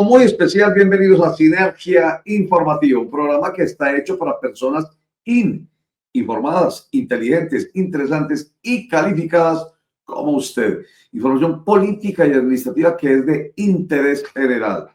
muy especial. Bienvenidos a Sinergia Informativa, un programa que está hecho para personas informadas, inteligentes, interesantes y calificadas como usted. Información política y administrativa que es de interés general.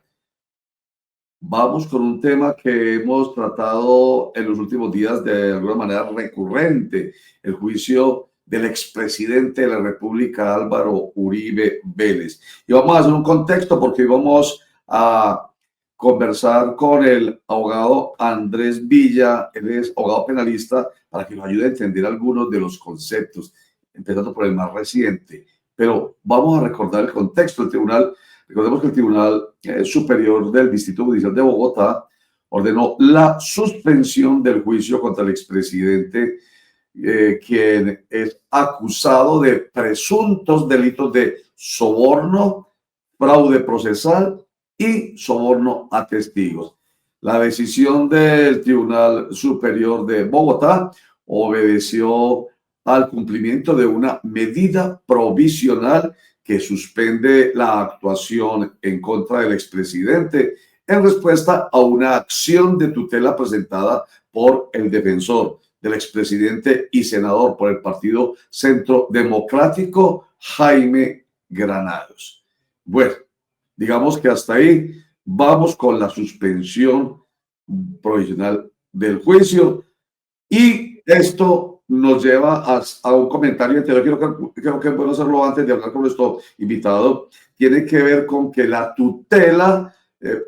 Vamos con un tema que hemos tratado en los últimos días de alguna manera recurrente, el juicio del expresidente de la República, Álvaro Uribe Vélez. Y vamos a hacer un contexto porque vamos a conversar con el abogado Andrés Villa, él es abogado penalista, para que nos ayude a entender algunos de los conceptos, empezando por el más reciente. Pero vamos a recordar el contexto. El tribunal, recordemos que el Tribunal Superior del Distrito Judicial de Bogotá ordenó la suspensión del juicio contra el expresidente, quien es acusado de presuntos delitos de soborno, fraude procesal y soborno a testigos. La decisión del Tribunal Superior de Bogotá obedeció al cumplimiento de una medida provisional que suspende la actuación en contra del expresidente en respuesta a una acción de tutela presentada por el defensor del expresidente y senador por el Partido Centro Democrático, Jaime Granados. Bueno, digamos que hasta ahí vamos con la suspensión provisional del juicio y esto nos lleva a un comentario anterior. Creo que es bueno hacerlo antes de hablar con nuestro invitado. Tiene que ver con que la tutela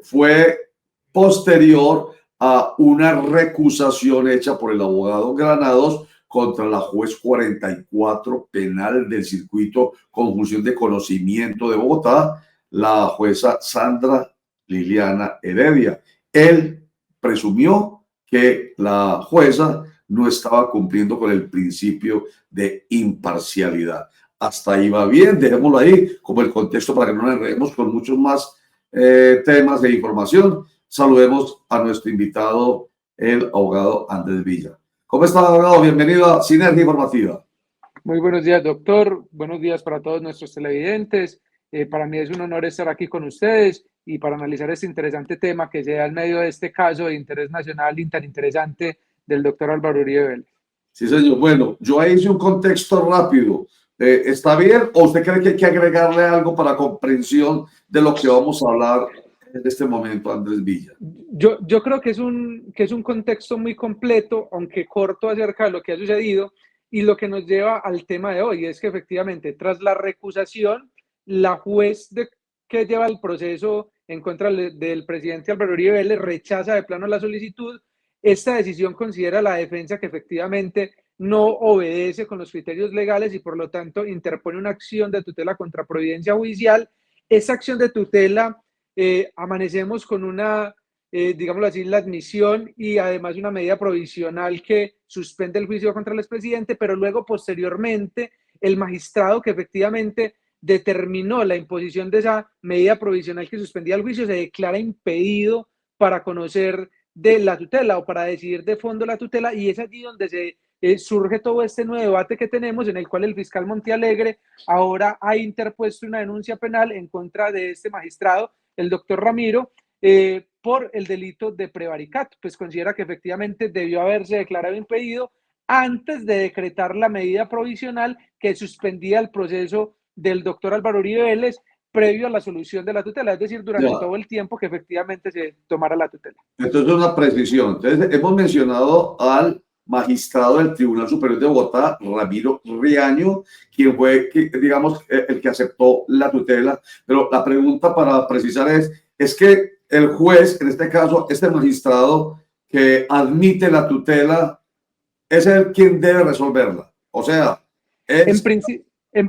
fue posterior a una recusación hecha por el abogado Granados contra la juez 44 penal del circuito Conjunción de Conocimiento de Bogotá, la jueza Sandra Liliana Heredia. Él presumió que la jueza no estaba cumpliendo con el principio de imparcialidad. Hasta ahí va bien, dejémoslo ahí como el contexto para que no nos enredemos con muchos más temas de información. Saludemos a nuestro invitado, el abogado Andrés Villa. ¿Cómo está, abogado? Bienvenido a Sinergia Informativa. Muy buenos días, doctor. Buenos días para todos nuestros televidentes. Para mí es un honor estar aquí con ustedes y para analizar este interesante tema que se da en medio de este caso de interés nacional tan interesante del doctor Álvaro Uribe Vélez. Sí, señor. Bueno, yo ahí hice un contexto rápido. ¿Está bien o usted cree que hay que agregarle algo para comprensión de lo que vamos a hablar en este momento, Andrés Villa? Yo creo que es un contexto muy completo, aunque corto, acerca de lo que ha sucedido y lo que nos lleva al tema de hoy es que efectivamente tras la recusación, la juez que lleva el proceso en contra del presidente Álvaro Uribe Vélez rechaza de plano la solicitud. Esta decisión considera la defensa que efectivamente no obedece con los criterios legales y por lo tanto interpone una acción de tutela contra providencia judicial. Esa acción de tutela amanecemos con una, digámoslo así, la admisión y además una medida provisional que suspende el juicio contra el expresidente, pero luego posteriormente el magistrado que efectivamente determinó la imposición de esa medida provisional que suspendía el juicio se declara impedido para conocer de la tutela o para decidir de fondo la tutela, y es allí donde surge todo este nuevo debate que tenemos, en el cual el fiscal Montealegre ahora ha interpuesto una denuncia penal en contra de este magistrado, el doctor Ramiro, por el delito de prevaricato. Pues considera que efectivamente debió haberse declarado impedido antes de decretar la medida provisional que suspendía el proceso del doctor Álvaro Uribe Vélez previo a la solución de la tutela, es decir, durante todo el tiempo que efectivamente se tomara la tutela. Entonces, una precisión. Entonces, hemos mencionado al magistrado del Tribunal Superior de Bogotá, Ramiro Riaño, quien fue, digamos, el que aceptó la tutela. Pero la pregunta para precisar es que el juez, en este caso, este magistrado que admite la tutela, es el quien debe resolverla. O sea, en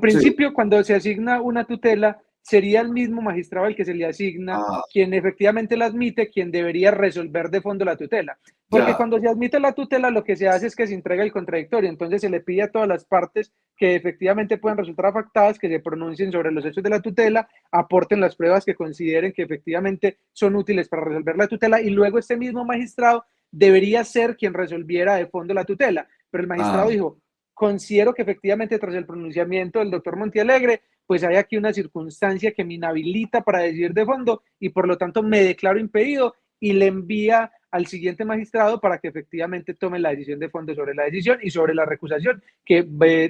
principio, sí. Cuando se asigna una tutela, sería el mismo magistrado el que se le asigna, quien efectivamente la admite, quien debería resolver de fondo la tutela. Porque cuando se admite la tutela, lo que se hace es que se entrega el contradictorio. Entonces se le pide a todas las partes que efectivamente puedan resultar afectadas, que se pronuncien sobre los hechos de la tutela, aporten las pruebas que consideren que efectivamente son útiles para resolver la tutela, y luego este mismo magistrado debería ser quien resolviera de fondo la tutela. Pero el magistrado dijo, considero que efectivamente tras el pronunciamiento del doctor Montealegre, pues hay aquí una circunstancia que me inhabilita para decidir de fondo y por lo tanto me declaro impedido y le envía al siguiente magistrado para que efectivamente tome la decisión de fondo sobre la decisión y sobre la recusación, que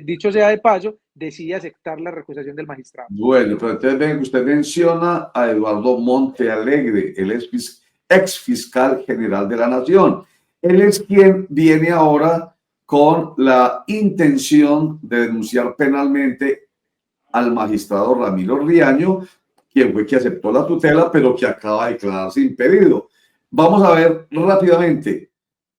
dicho sea de paso, decide aceptar la recusación del magistrado. Bueno, pero entonces ven, usted menciona a Eduardo Montealegre, el ex fiscal general de la Nación. Él es quien viene ahora con la intención de denunciar penalmente al magistrado Ramiro Riaño, quien fue que aceptó la tutela, pero que acaba de declararse impedido. Vamos a ver rápidamente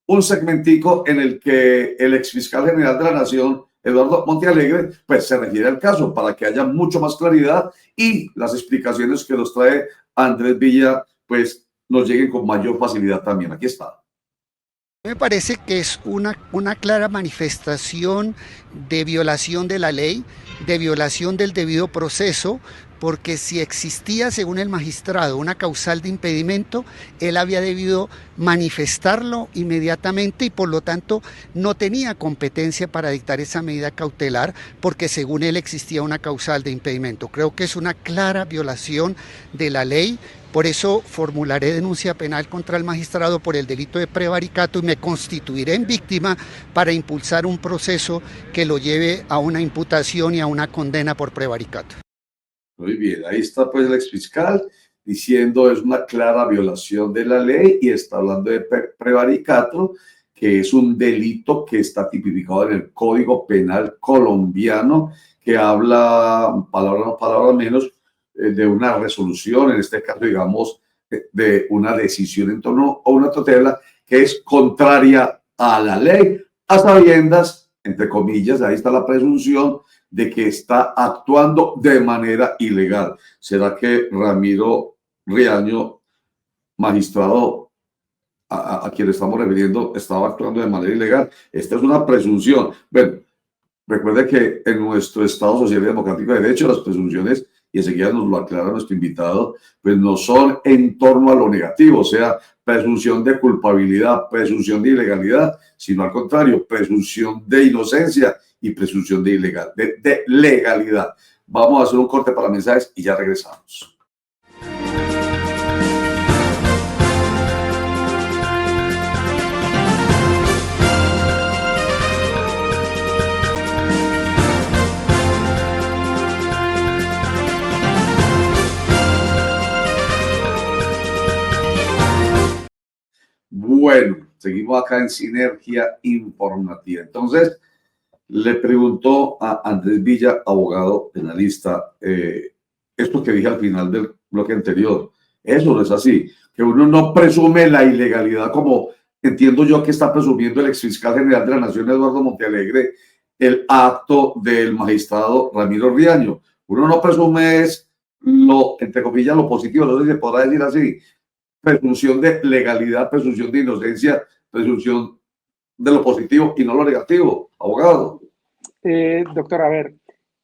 un segmentico en el que el exfiscal general de la Nación, Eduardo Montealegre, pues se refiere al caso para que haya mucho más claridad y las explicaciones que nos trae Andrés Villa, pues nos lleguen con mayor facilidad también. Aquí está. Me parece que es una clara manifestación de violación de la ley, de violación del debido proceso, porque si existía, según el magistrado, una causal de impedimento, él había debido manifestarlo inmediatamente y por lo tanto no tenía competencia para dictar esa medida cautelar, porque según él existía una causal de impedimento. Creo que es una clara violación de la ley. Por eso formularé denuncia penal contra el magistrado por el delito de prevaricato y me constituiré en víctima para impulsar un proceso que lo lleve a una imputación y a una condena por prevaricato. Muy bien, ahí está pues el exfiscal diciendo es una clara violación de la ley y está hablando de prevaricato, que es un delito que está tipificado en el Código Penal colombiano, que habla, palabra más, palabra menos, de una resolución, en este caso, digamos, de una decisión en torno a una tutela que es contraria a la ley, a sabiendas, entre comillas, ahí está la presunción de que está actuando de manera ilegal. ¿Será que Ramiro Riaño, magistrado a quien estamos refiriendo, estaba actuando de manera ilegal? Esta es una presunción. Bueno, recuerde que en nuestro Estado Social y Democrático de Derecho las presunciones, y enseguida nos lo aclara nuestro invitado, pues no son en torno a lo negativo, o sea, presunción de culpabilidad, presunción de ilegalidad, sino al contrario, presunción de inocencia y presunción de legalidad. Vamos a hacer un corte para mensajes y ya regresamos. Bueno, seguimos acá en Sinergia Informativa. Entonces, le preguntó a Andrés Villa, abogado penalista, esto que dije al final del bloque anterior, eso no es así, que uno no presume la ilegalidad como entiendo yo que está presumiendo el exfiscal general de la Nación, Eduardo Montealegre, el acto del magistrado Ramiro Riaño. Uno no presume es lo, entre comillas, lo positivo, no sé si se podrá decir así, presunción de legalidad, presunción de inocencia, presunción de lo positivo y no lo negativo, abogado. Doctor, a ver,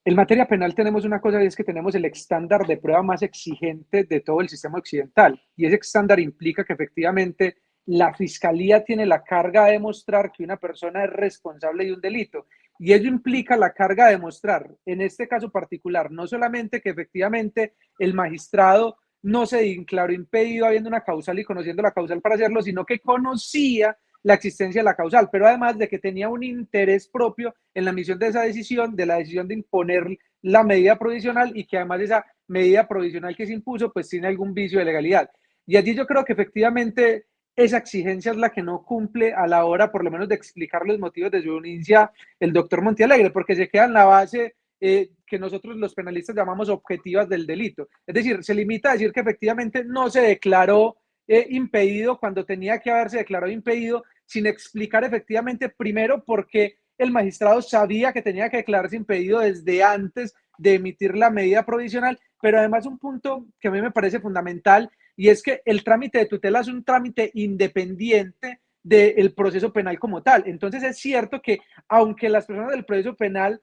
en materia penal tenemos una cosa y es que tenemos el estándar de prueba más exigente de todo el sistema occidental y ese estándar implica que efectivamente la fiscalía tiene la carga de demostrar que una persona es responsable de un delito y ello implica la carga de demostrar, en este caso particular, no solamente que efectivamente el magistrado no se declaró impedido habiendo una causal y conociendo la causal para hacerlo, sino que conocía la existencia de la causal, pero además de que tenía un interés propio en la emisión de esa decisión, de la decisión de imponer la medida provisional y que además esa medida provisional que se impuso pues tiene algún vicio de legalidad. Y allí yo creo que efectivamente esa exigencia es la que no cumple a la hora por lo menos de explicar los motivos de su denuncia el doctor Montealegre, porque se queda en la base que nosotros los penalistas llamamos objetivas del delito. Es decir, se limita a decir que efectivamente no se declaró impedido cuando tenía que haberse declarado impedido, sin explicar efectivamente primero por qué el magistrado sabía que tenía que declararse impedido desde antes de emitir la medida provisional, pero además un punto que a mí me parece fundamental y es que el trámite de tutela es un trámite independiente del proceso penal como tal. Entonces es cierto que aunque las personas del proceso penal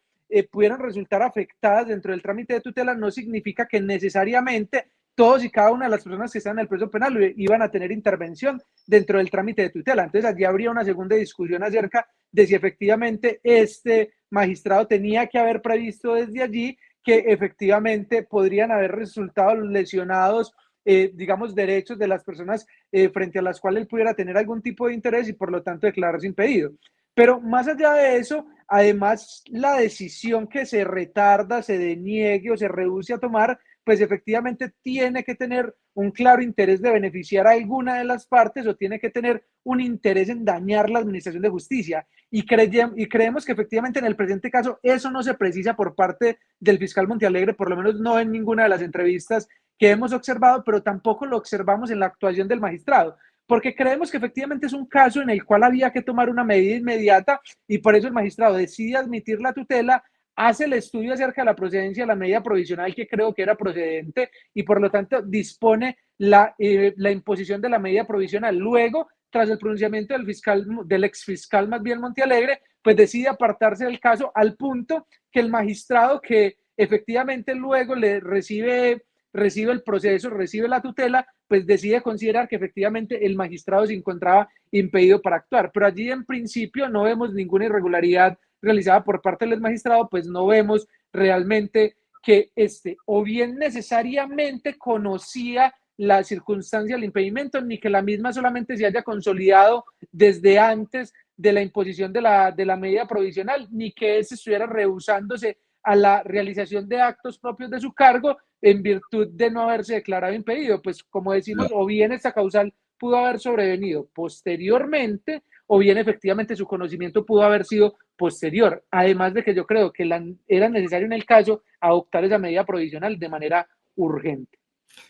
pudieran resultar afectadas dentro del trámite de tutela, no significa que necesariamente todos y cada una de las personas que están en el proceso penal iban a tener intervención dentro del trámite de tutela. Entonces allí habría una segunda discusión acerca de si efectivamente este magistrado tenía que haber previsto desde allí que efectivamente podrían haber resultado lesionados, digamos, derechos de las personas frente a las cuales él pudiera tener algún tipo de interés y por lo tanto declararse impedido. Pero más allá de eso, además, la decisión que se retarda, se deniegue o se reduce a tomar, pues efectivamente tiene que tener un claro interés de beneficiar a alguna de las partes o tiene que tener un interés en dañar la administración de justicia. Y creemos que efectivamente en el presente caso eso no se precisa por parte del fiscal Montealegre, por lo menos no en ninguna de las entrevistas que hemos observado, pero tampoco lo observamos en la actuación del magistrado, porque creemos que efectivamente es un caso en el cual había que tomar una medida inmediata y por eso el magistrado decide admitir la tutela, hace el estudio acerca de la procedencia de la medida provisional que creo que era procedente y por lo tanto dispone la imposición de la medida provisional. Luego, tras el pronunciamiento del exfiscal más bien Montealegre, pues decide apartarse del caso al punto que el magistrado que efectivamente luego le recibe el proceso, recibe la tutela, pues decide considerar que efectivamente el magistrado se encontraba impedido para actuar. Pero allí en principio no vemos ninguna irregularidad realizada por parte del magistrado, pues no vemos realmente que o bien necesariamente conocía la circunstancia del impedimento, ni que la misma solamente se haya consolidado desde antes de la imposición de la medida provisional, ni que él se estuviera rehusándose a la realización de actos propios de su cargo en virtud de no haberse declarado impedido. Pues como decimos, o bien esta causal pudo haber sobrevenido posteriormente, o bien efectivamente su conocimiento pudo haber sido posterior. Además de que yo creo que era necesario en el caso adoptar esa medida provisional de manera urgente.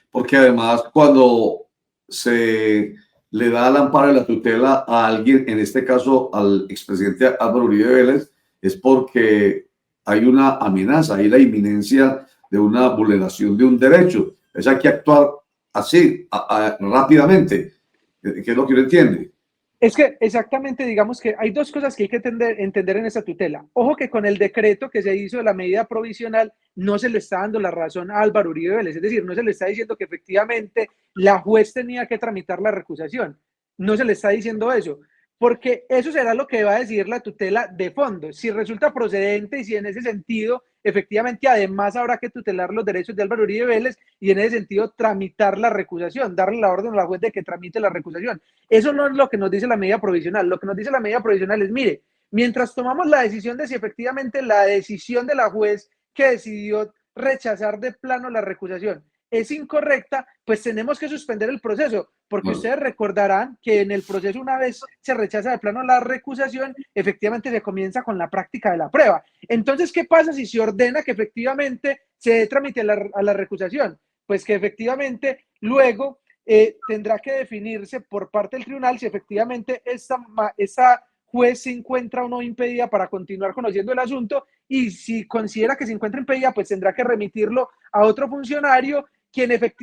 Porque además cuando se le da el amparo y la tutela a alguien, en este caso al expresidente Álvaro Uribe Vélez, es porque hay una amenaza, hay la inminencia de una vulneración de un derecho. Es hay que actuar así, rápidamente, que es lo que uno entiende. Es que exactamente, digamos que hay dos cosas que hay que entender en esa tutela. Ojo que con el decreto que se hizo de la medida provisional no se le está dando la razón a Álvaro Uribe Vélez, es decir, no se le está diciendo que efectivamente la juez tenía que tramitar la recusación, no se le está diciendo eso, porque eso será lo que va a decidir la tutela de fondo. Si resulta procedente y si en ese sentido, efectivamente, además habrá que tutelar los derechos de Álvaro Uribe Vélez y en ese sentido tramitar la recusación, darle la orden a la juez de que tramite la recusación. Eso no es lo que nos dice la medida provisional. Lo que nos dice la medida provisional es, mire, mientras tomamos la decisión de si efectivamente la decisión de la juez que decidió rechazar de plano la recusación es incorrecta, pues tenemos que suspender el proceso, porque ustedes recordarán que en el proceso, una vez se rechaza de plano la recusación, efectivamente se comienza con la práctica de la prueba. Entonces, ¿qué pasa si se ordena que efectivamente se tramite a la recusación? Pues que efectivamente luego tendrá que definirse por parte del tribunal si efectivamente esa juez se encuentra o no impedida para continuar conociendo el asunto, y si considera que se encuentra impedida, pues tendrá que remitirlo a otro funcionario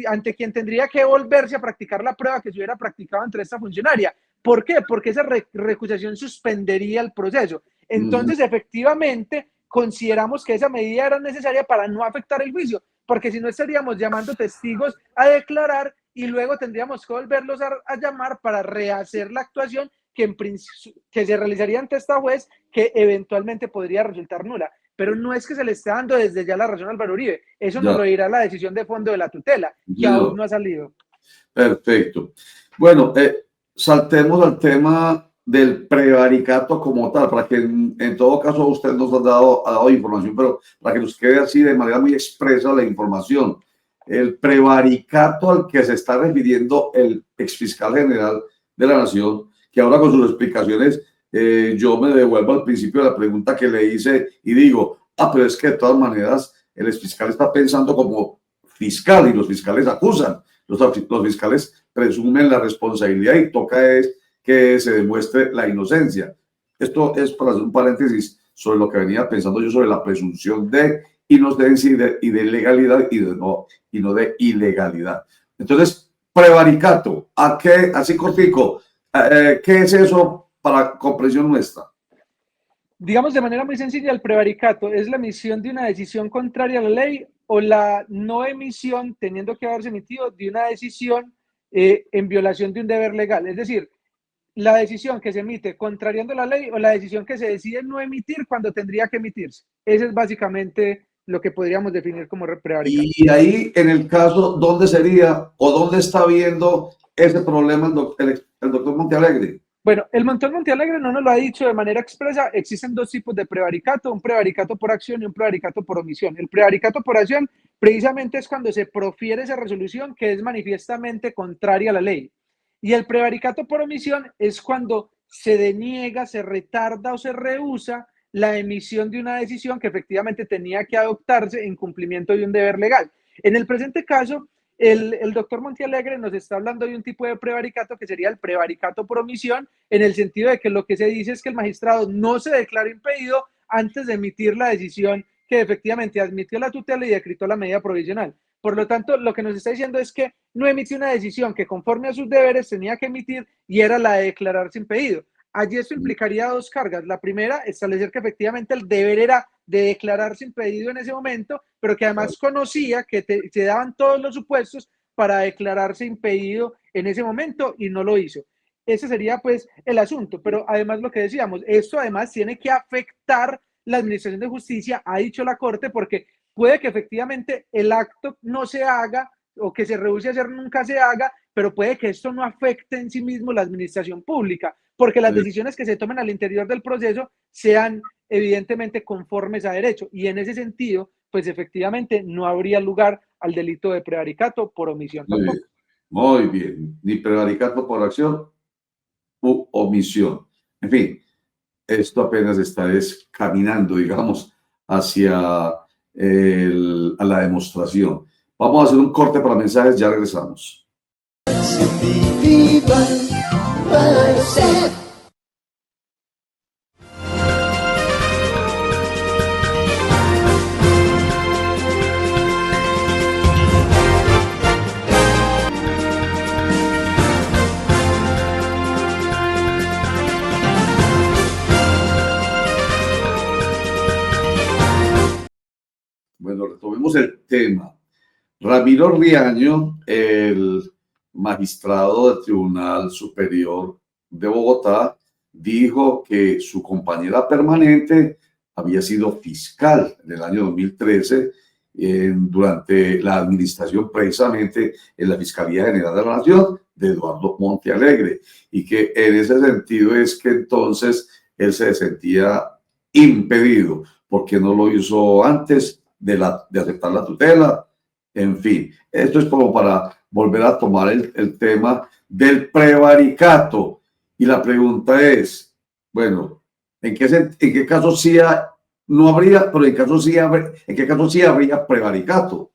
ante quien tendría que volverse a practicar la prueba que se hubiera practicado entre esta funcionaria. ¿Por qué? Porque esa recusación suspendería el proceso. Entonces, efectivamente, consideramos que esa medida era necesaria para no afectar el juicio, porque si no estaríamos llamando testigos a declarar y luego tendríamos que volverlos a llamar para rehacer la actuación que se realizaría ante esta juez, que eventualmente podría resultar nula. Pero no es que se le esté dando desde ya la razón a Álvaro Uribe, eso nos lo dirá la decisión de fondo de la tutela, que aún no ha salido. Perfecto. Bueno, saltemos al tema del prevaricato como tal, para que en todo caso usted nos ha dado información, pero para que nos quede así de manera muy expresa la información. El prevaricato al que se está refiriendo el exfiscal general de la Nación, que ahora con sus explicaciones yo me devuelvo al principio de la pregunta que le hice y digo, pero es que de todas maneras el exfiscal está pensando como fiscal y los fiscales acusan, los fiscales presumen la responsabilidad y toca es que se demuestre la inocencia. Esto es para hacer un paréntesis sobre lo que venía pensando yo sobre la presunción de inocencia y de legalidad y no de ilegalidad. Entonces, prevaricato, ¿a qué? Así cortico, ¿qué es eso para comprensión nuestra? Digamos de manera muy sencilla, el prevaricato es la emisión de una decisión contraria a la ley o la no emisión, teniendo que haberse emitido, de una decisión en violación de un deber legal. Es decir, la decisión que se emite contrariando la ley o la decisión que se decide no emitir cuando tendría que emitirse. Ese es básicamente lo que podríamos definir como prevaricato. Y ahí, en el caso, ¿dónde sería o dónde está viendo ese problema el doctor Montealegre? Bueno, el Montón Montealegre no nos lo ha dicho de manera expresa. Existen dos tipos de prevaricato, un prevaricato por acción y un prevaricato por omisión. El prevaricato por acción precisamente es cuando se profiere esa resolución que es manifiestamente contraria a la ley. Y el prevaricato por omisión es cuando se deniega, se retarda o se rehúsa la emisión de una decisión que efectivamente tenía que adoptarse en cumplimiento de un deber legal. En el presente caso, el doctor Montealegre nos está hablando de un tipo de prevaricato que sería el prevaricato por omisión, en el sentido de que lo que se dice es que el magistrado no se declara impedido antes de emitir la decisión que efectivamente admitió la tutela y decretó la medida provisional. Por lo tanto, lo que nos está diciendo es que no emitió una decisión que conforme a sus deberes tenía que emitir y era la de declararse impedido. Allí esto implicaría dos cargas. La primera, establecer que efectivamente el deber era de declararse impedido en ese momento, pero que además conocía que se daban todos los supuestos para declararse impedido en ese momento y no lo hizo. Ese sería pues el asunto, pero además lo que decíamos, esto además tiene que afectar la administración de justicia, ha dicho la Corte, porque puede que efectivamente el acto no se haga o que se rehúse a hacer nunca se haga, pero puede que esto no afecte en sí mismo la administración pública, porque las decisiones que se tomen al interior del proceso sean evidentemente conformes a derecho. Y en ese sentido, pues efectivamente no habría lugar al delito de prevaricato por omisión tampoco. Muy bien. Ni prevaricato por acción u omisión. En fin, esto apenas está caminando, digamos, hacia a la demostración. Vamos a hacer un corte para mensajes, ya regresamos. Bueno, retomemos el tema. Ramiro Riaño, el magistrado del Tribunal Superior de Bogotá, dijo que su compañera permanente había sido fiscal en el año 2013 durante la administración precisamente en la Fiscalía General de la Nación de Eduardo Montealegre, y que en ese sentido es que entonces él se sentía impedido porque no lo hizo antes de aceptar la tutela. En fin, esto es como para volver a tomar el tema del prevaricato. Y la pregunta es, bueno, ¿en qué caso sí no habría, pero en qué caso sí habría prevaricato?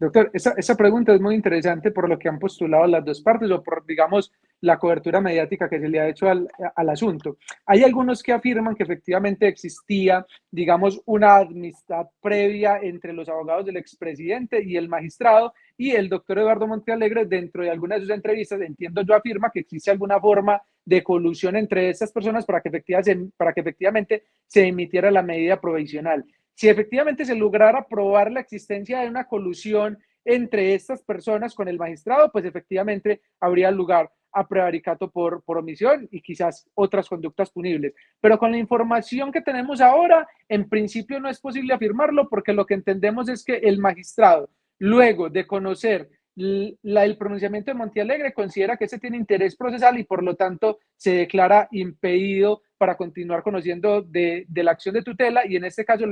Doctor, esa pregunta es muy interesante por lo que han postulado las dos partes o por, digamos, la cobertura mediática que se le ha hecho al asunto. Hay algunos que afirman que efectivamente existía, digamos, una amistad previa entre los abogados del expresidente y el magistrado, y el doctor Eduardo Montealegre, dentro de algunas de sus entrevistas, entiendo yo, afirma que existe alguna forma de colusión entre estas personas para que efectivamente se emitiera la medida provisional. Si efectivamente se lograra probar la existencia de una colusión entre estas personas con el magistrado, pues efectivamente habría lugar a prevaricato por omisión y quizás otras conductas punibles. Pero con la información que tenemos ahora, en principio no es posible afirmarlo, porque lo que entendemos es que el magistrado, luego de conocer el pronunciamiento de Montealegre, considera que ese tiene interés procesal y por lo tanto se declara impedido para continuar conociendo de la acción de tutela, y en este caso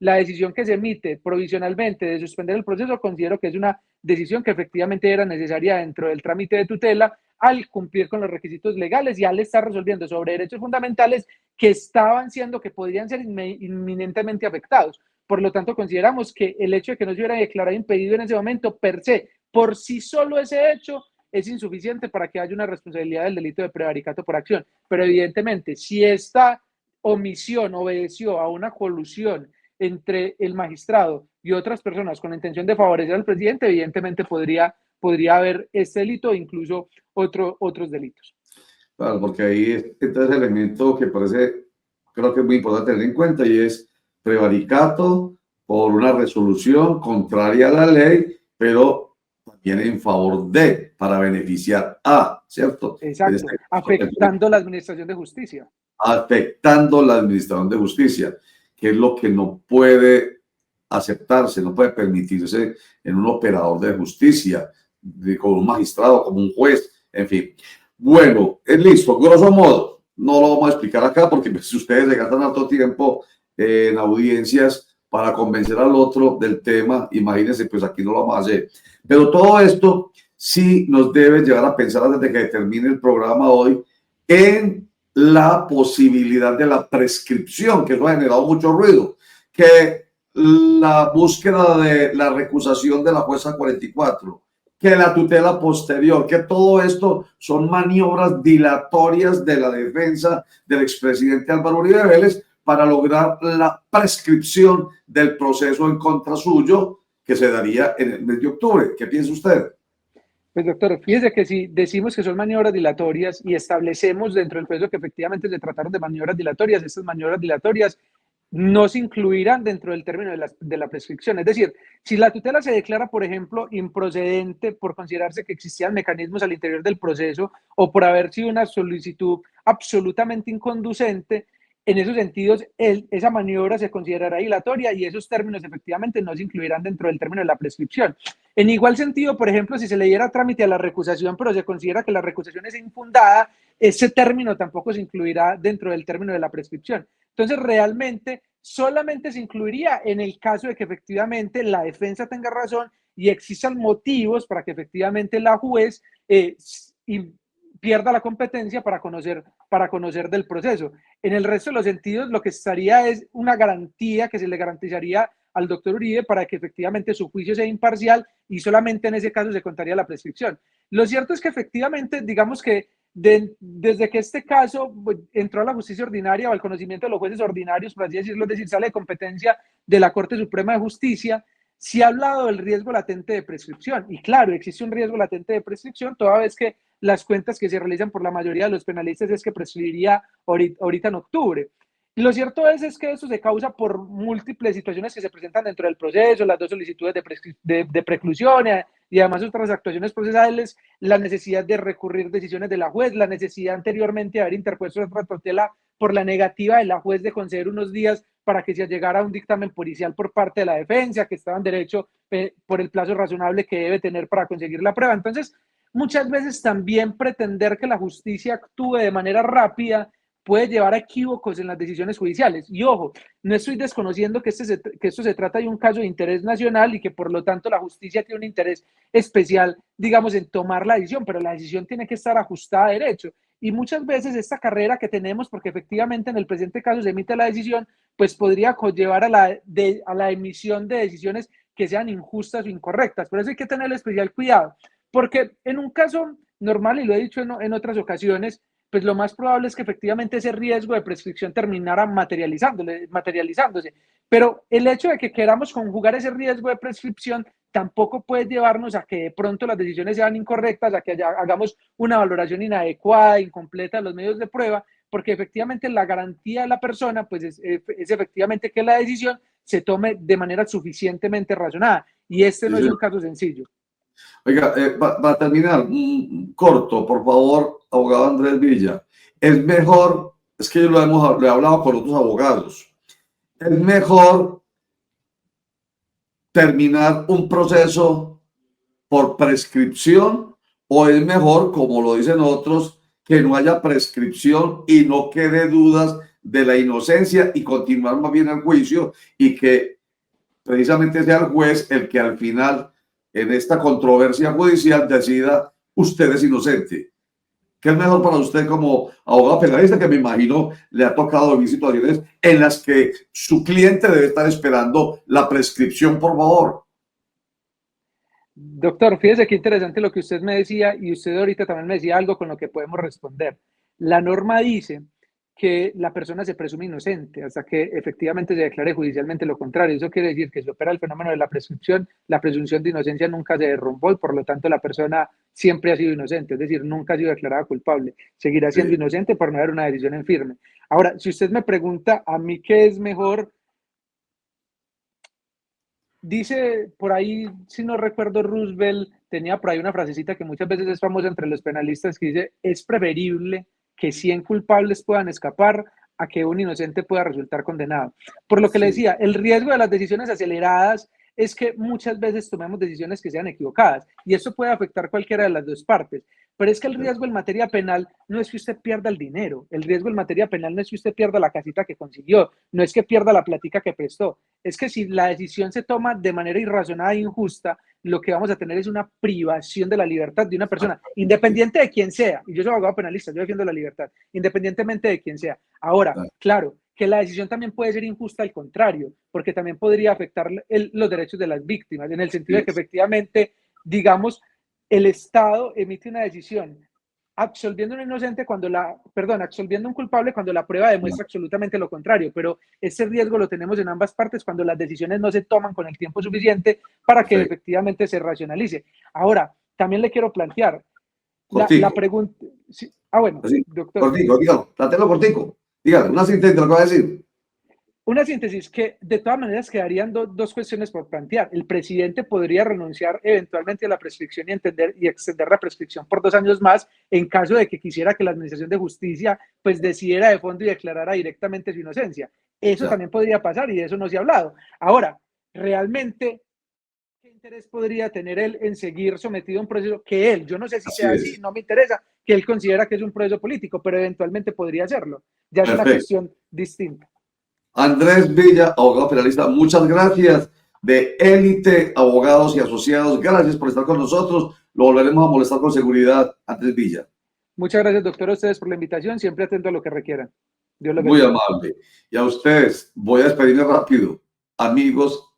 la decisión que se emite provisionalmente de suspender el proceso considero que es una decisión que efectivamente era necesaria dentro del trámite de tutela al cumplir con los requisitos legales y al estar resolviendo sobre derechos fundamentales que podrían ser inminentemente afectados. Por lo tanto, consideramos que el hecho de que no se hubiera declarado impedido en ese momento, per se, por sí solo ese hecho, es insuficiente para que haya una responsabilidad del delito de prevaricato por acción. Pero evidentemente, si esta omisión obedeció a una colusión entre el magistrado y otras personas con la intención de favorecer al presidente, evidentemente podría haber este delito e incluso otros delitos. Claro, porque ahí está ese elemento que creo que es muy importante tener en cuenta, y es prevaricato por una resolución contraria a la ley, pero también en favor de, para beneficiar a, ¿cierto? Exacto, afectando la administración de justicia. Afectando la administración de justicia, que es lo que no puede aceptarse, no puede permitirse en un operador de justicia, como un magistrado, como un juez, en fin. Bueno, es listo, grosso modo, no lo vamos a explicar acá porque si ustedes se gastan harto tiempo en audiencias para convencer al otro del tema, imagínense, pues aquí no lo vamos a hacer. Pero todo esto sí nos debe llevar a pensar antes de que termine el programa hoy en la posibilidad de la prescripción, que eso ha generado mucho ruido, que la búsqueda de la recusación de la jueza 44, que la tutela posterior, que todo esto son maniobras dilatorias de la defensa del expresidente Álvaro Uribe Vélez para lograr la prescripción del proceso en contra suyo que se daría en el mes de octubre. ¿Qué piensa usted? Pues doctor, fíjese que si decimos que son maniobras dilatorias y establecemos dentro del proceso que efectivamente se trataron de maniobras dilatorias, estas maniobras dilatorias no se incluirán dentro del término de la prescripción. Es decir, si la tutela se declara, por ejemplo, improcedente por considerarse que existían mecanismos al interior del proceso o por haber sido una solicitud absolutamente inconducente, en esos sentidos, esa maniobra se considerará dilatoria y esos términos efectivamente no se incluirán dentro del término de la prescripción. En igual sentido, por ejemplo, si se le diera trámite a la recusación, pero se considera que la recusación es infundada, ese término tampoco se incluirá dentro del término de la prescripción. Entonces, realmente, solamente se incluiría en el caso de que efectivamente la defensa tenga razón y existan motivos para que efectivamente la juez pierda la competencia para conocer del proceso. En el resto de los sentidos, lo que estaría es una garantía que se le garantizaría al doctor Uribe para que efectivamente su juicio sea imparcial y solamente en ese caso se contaría la prescripción. Lo cierto es que efectivamente, digamos que desde que este caso entró a la justicia ordinaria o al conocimiento de los jueces ordinarios, por así decirlo, es decir, sale de competencia de la Corte Suprema de Justicia, se ha hablado del riesgo latente de prescripción. Y claro, existe un riesgo latente de prescripción toda vez que las cuentas que se realizan por la mayoría de los penalistas es que prescribiría ahorita en octubre. Y lo cierto es que eso se causa por múltiples situaciones que se presentan dentro del proceso, las dos solicitudes de preclusión y además otras actuaciones procesales, la necesidad de recurrir decisiones de la juez, la necesidad anteriormente de haber interpuesto otra tutela por la negativa de la juez de conceder unos días para que se llegara a un dictamen policial por parte de la defensa, que estaba en derecho por el plazo razonable que debe tener para conseguir la prueba. Entonces, muchas veces también pretender que la justicia actúe de manera rápida puede llevar a equívocos en las decisiones judiciales. Y ojo, no estoy desconociendo que esto se trata de un caso de interés nacional y que por lo tanto la justicia tiene un interés especial, digamos, en tomar la decisión, pero la decisión tiene que estar ajustada a derecho. Y muchas veces esta carrera que tenemos, porque efectivamente en el presente caso se emite la decisión, pues podría conllevar a la emisión de decisiones que sean injustas o incorrectas. Por eso hay que tener especial cuidado, porque en un caso normal, y lo he dicho en otras ocasiones, pues lo más probable es que efectivamente ese riesgo de prescripción terminara materializándose. Pero el hecho de que queramos conjugar ese riesgo de prescripción tampoco puede llevarnos a que de pronto las decisiones sean incorrectas, a que hagamos una valoración inadecuada, incompleta de los medios de prueba, porque efectivamente la garantía de la persona pues es efectivamente que la decisión se tome de manera suficientemente razonada. Y este no es un caso sencillo. Oiga, para terminar, corto, por favor, abogado Andrés Villa. Es mejor, es que lo he hablado con otros abogados, es mejor terminar un proceso por prescripción o es mejor, como lo dicen otros, que no haya prescripción y no quede dudas de la inocencia y continuar más bien el juicio y que precisamente sea el juez el que al final en esta controversia judicial decida usted es inocente. ¿Qué es mejor para usted como abogado penalista, que me imagino le ha tocado vivir situaciones en las que su cliente debe estar esperando la prescripción, por favor? Doctor, fíjese qué interesante lo que usted me decía y usted ahorita también me decía algo con lo que podemos responder. La norma dice que la persona se presume inocente hasta que efectivamente se declare judicialmente lo contrario. Eso quiere decir que si opera el fenómeno de la prescripción, la presunción de inocencia nunca se derrumbó y por lo tanto la persona siempre ha sido inocente, es decir, nunca ha sido declarada culpable. Seguirá siendo inocente por no haber una decisión en firme. Ahora, si usted me pregunta a mí qué es mejor, dice por ahí, si no recuerdo, Roosevelt tenía por ahí una frasecita que muchas veces es famosa entre los penalistas que dice, es preferible que 100 culpables puedan escapar a que un inocente pueda resultar condenado. Por lo que le Sí, decía, el riesgo de las decisiones aceleradas es que muchas veces tomemos decisiones que sean equivocadas y eso puede afectar cualquiera de las dos partes. Pero es que el riesgo en materia penal no es que usted pierda el dinero, el riesgo en materia penal no es que usted pierda la casita que consiguió, no es que pierda la plática que prestó, es que si la decisión se toma de manera irrazonada e injusta, lo que vamos a tener es una privación de la libertad de una persona, sí, independiente de quién sea. Y yo soy abogado penalista, yo defiendo la libertad, independientemente de quién sea. Ahora, claro, claro, que la decisión también puede ser injusta al contrario, porque también podría afectar los derechos de las víctimas, en el sentido de que sí, efectivamente, digamos, el Estado emite una decisión absolviendo a un inocente absolviendo a un culpable cuando la prueba demuestra absolutamente lo contrario, pero ese riesgo lo tenemos en ambas partes cuando las decisiones no se toman con el tiempo suficiente para que perfecto. efectivamente se racionalice. Ahora, también le quiero plantear la Cortico, pregunta, sí, bueno, así, doctor, cortico, dígalo, platelo cortico. Dígale, una síntesis de lo que va a decir. una síntesis que de todas maneras quedarían dos cuestiones por plantear. El presidente podría renunciar eventualmente a la prescripción y extender la prescripción por 2 años más en caso de que quisiera que la Administración de Justicia pues decidiera de fondo y declarara directamente su inocencia. Eso Ya, también podría pasar y de eso no se ha hablado. Ahora, realmente, ¿qué interés podría tener él en seguir sometido a un proceso que él, yo no sé si así sea así, es. no me interesa, que él considera que es un proceso político, pero eventualmente podría hacerlo? Ya es una Perfecto. cuestión distinta. Andrés Villa, abogado penalista, muchas gracias. De Élite, abogados y asociados, gracias por estar con nosotros. Lo volveremos a molestar con seguridad. Andrés Villa, Muchas gracias, doctor, a ustedes por la invitación. Siempre atento a lo que requieran. Dios los muy bendiga. amable. Y a ustedes, voy a despedirme rápido. Amigos,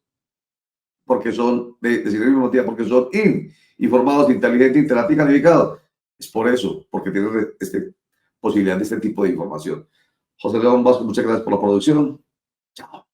porque son de sinónimo motiva, porque son informados, inteligentes, interactivos y calificados. Es por eso, porque tienen posibilidad de este tipo de información. José León Vasco, muchas gracias por la producción. Chao.